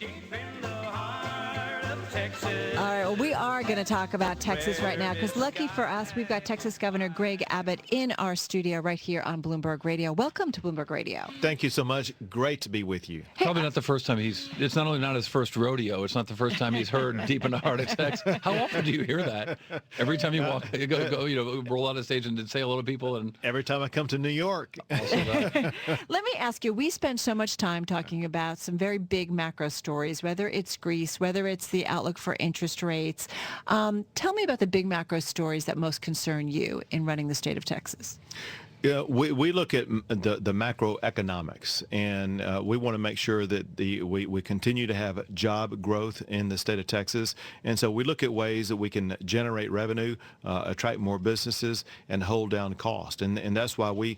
All right, well, we are going to talk about Texas right now because lucky for us, we've got Texas Governor Greg Abbott in our studio right here on Bloomberg Radio. Welcome to Bloomberg Radio. Thank you so much. Great to be with you. Probably not the first time it's not only not his first rodeo, it's not the first time he's heard deep in the heart of Texas. How often do you hear that? Every time you walk, you go, roll out of stage and say hello to people. And every time I come to New York. Let me ask you, we spend so much time talking about some very big macro stories, whether it's Greece, whether it's the outlook for interest rates. Tell me about the big macro stories that most concern you in running the state of Texas. Yeah, we look at the macroeconomics, and we want to make sure that we continue to have job growth in the state of Texas. And so we look at ways that we can generate revenue, attract more businesses, and hold down cost. And that's why we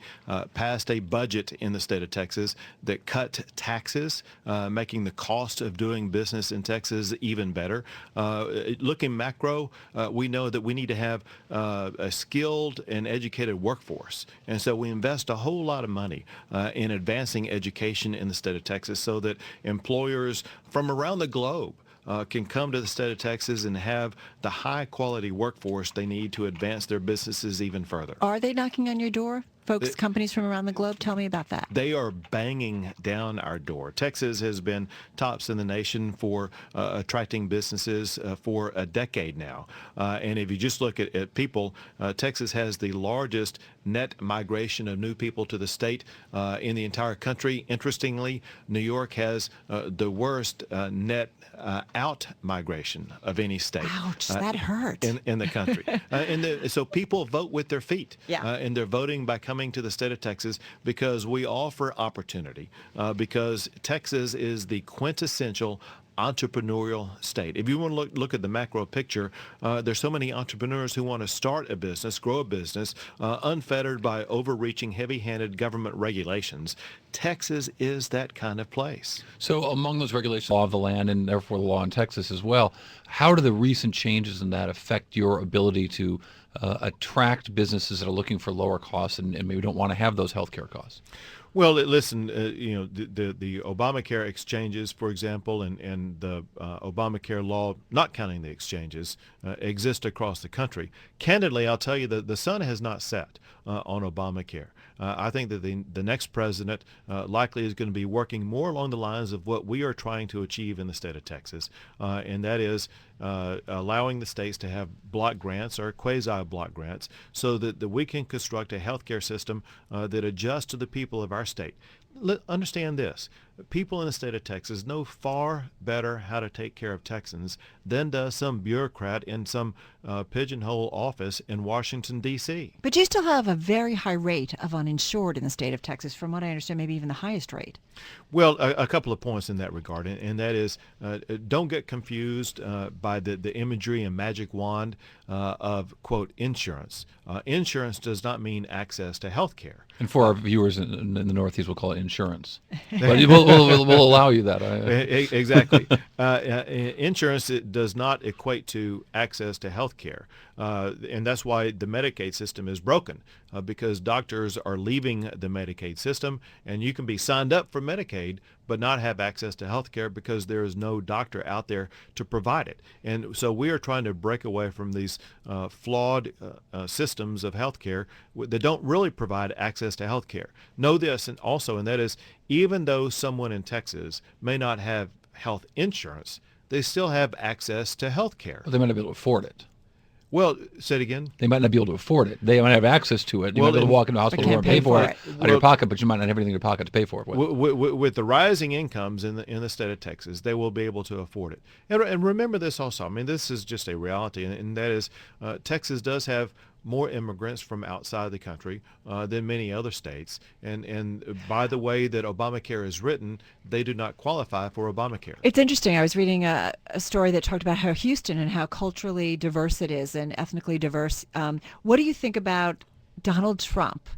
passed a budget in the state of Texas that cut taxes, making the cost of doing business in Texas even better. Looking macro, we know that we need to have a skilled and educated workforce. And so we invest a whole lot of money in advancing education in the state of Texas so that employers from around the globe can come to the state of Texas and have the high quality workforce they need to advance their businesses even further. Are they knocking on your door? Folks, companies from around the globe, tell me about that. They are banging down our door. Texas has been tops in the nation for attracting businesses for a decade now. And if you just look at people, Texas has the largest net migration of new people to the state in the entire country. Interestingly, New York has the worst net out migration of any state. Ouch, that hurt. In the country. So people vote with their feet. Yeah. And they're voting by coming to the state of Texas because we offer opportunity, because Texas is the quintessential entrepreneurial state. If you want to look at the macro picture, there's so many entrepreneurs who want to start a business, grow a business, unfettered by overreaching, heavy-handed government regulations. Texas is that kind of place. so among those regulations, law of the land and therefore the law in Texas as well, how do the recent changes in that affect your ability to attract businesses that are looking for lower costs and maybe don't want to have those healthcare costs? Well, listen, the Obamacare exchanges, for example, and the Obamacare law, not counting the exchanges, exist across the country. Candidly, I'll tell you that the sun has not set on Obamacare. I think that the next president likely is going to be working more along the lines of what we are trying to achieve in the state of Texas, and that is allowing the states to have block grants or quasi-block grants so that we can construct a healthcare system that adjusts to the people of our state. Understand this. People in the state of Texas know far better how to take care of Texans than does some bureaucrat in some pigeonhole office in Washington, D.C. But you still have a very high rate of uninsured in the state of Texas, from what I understand, maybe even the highest rate. Well, a couple of points in that regard, and that is don't get confused by the imagery and magic wand of, quote, insurance. Insurance does not mean access to health care. And for our viewers in the Northeast, we'll call it insurance. But we'll allow you that. Exactly. Insurance does not equate to access to health care. And that's why the Medicaid system is broken, because doctors are leaving the Medicaid system, and you can be signed up for Medicaid but not have access to health care because there is no doctor out there to provide it. And so we are trying to break away from these flawed systems of health care that don't really provide access to health care. Know this and that is, even though someone in Texas may not have health insurance, they still have access to health care. Well, they might not be able to afford it. Well, say it again. They might not be able to afford it. They might have access to it. You might be able to walk into a hospital and pay for it out of your pocket, but you might not have anything in your pocket to pay for it with. With the rising incomes in the state of Texas, they will be able to afford it. And remember this also. I mean, this is just a reality, and that is Texas does have more immigrants from outside the country than many other states. And by the way that Obamacare is written, they do not qualify for Obamacare. It's interesting. I was reading a story that talked about how Houston and how culturally diverse it is and ethnically diverse. What do you think about Donald Trump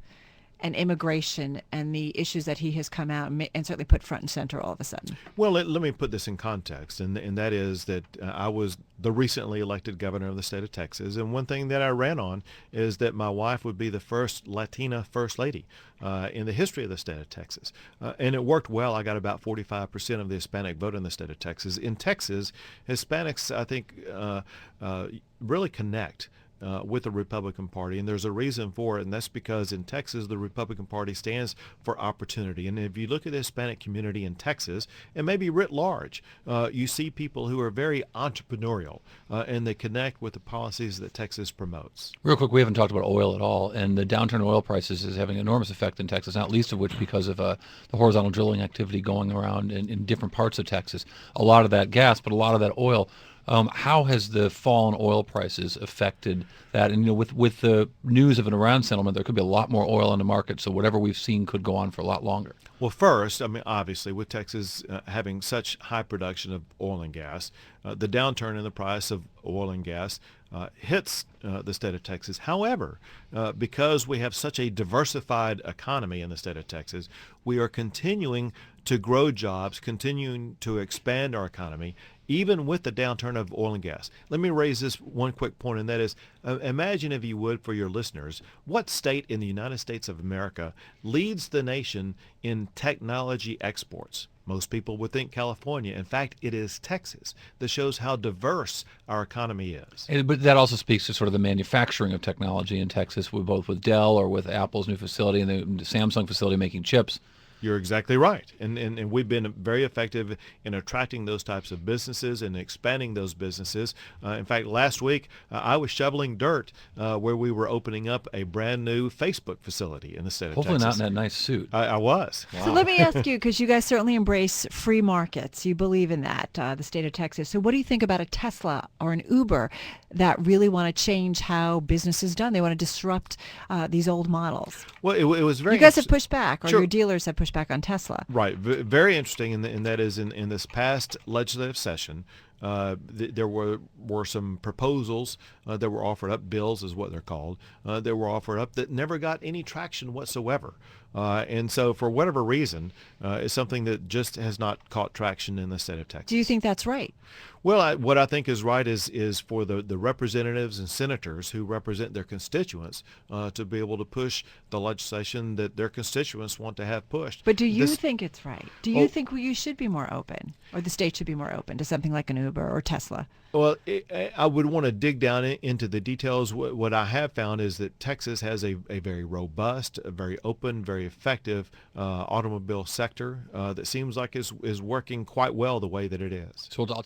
and immigration and the issues that he has come out and certainly put front and center all of a sudden? Well, let me put this in context, and that is that I was the recently elected governor of the state of Texas, and one thing that I ran on is that my wife would be the first Latina first lady in the history of the state of Texas. And it worked well. I got about 45% of the Hispanic vote in the state of Texas. In Texas, Hispanics, I think, really connect with the Republican Party, and there's a reason for it, and that's because in Texas, the Republican Party stands for opportunity. And if you look at the Hispanic community in Texas, and maybe writ large, you see people who are very entrepreneurial, and they connect with the policies that Texas promotes. Real quick, we haven't talked about oil at all, and the downturn in oil prices is having an enormous effect in Texas, not least of which because of the horizontal drilling activity going around in different parts of Texas. A lot of that gas, but a lot of that oil. How has the fall in oil prices affected that? And with the news of an Iran settlement, there could be a lot more oil on the market, so whatever we've seen could go on for a lot longer. Well, first, I mean, obviously, with Texas having such high production of oil and gas, the downturn in the price of oil and gas hits the state of Texas. However, because we have such a diversified economy in the state of Texas, we are continuing to grow jobs, continuing to expand our economy, even with the downturn of oil and gas. Let me raise this one quick point, and that is, imagine, if you would, for your listeners, what state in the United States of America leads the nation in technology exports? Most people would think California. In fact, it is Texas. That shows how diverse our economy is. But that also speaks to sort of the manufacturing of technology in Texas, both with Dell or with Apple's new facility and the Samsung facility making chips. You're exactly right. And we've been very effective in attracting those types of businesses and expanding those businesses. In fact, last week, I was shoveling dirt where we were opening up a brand new Facebook facility in the state of Hopefully Texas. not in that nice suit. I was. So let me ask you, because you guys certainly embrace free markets. You believe in that, the state of Texas. So what do you think about a Tesla or an Uber that really want to change how business is done? They want to disrupt these old models. Well, it was very. You guys have pushed back, or Sure. your dealers have pushed back on Tesla. Right. Very interesting, and that is in this past legislative session, there were some proposals that were offered up, bills is what they're called, that were offered up that never got any traction whatsoever. And so for whatever reason, it's something that just has not caught traction in the state of Texas. Do you think that's right? Well, what I think is right is for the representatives and senators who represent their constituents to be able to push the legislation that their constituents want to have pushed. But do you think it's right? Do you think you should be more open, or the state should be more open to something like an Uber or Tesla? Well, I would want to dig down into the details. What I have found is that Texas has a very robust, a very open, very effective automobile sector that seems like is working quite well the way that it is. So I'll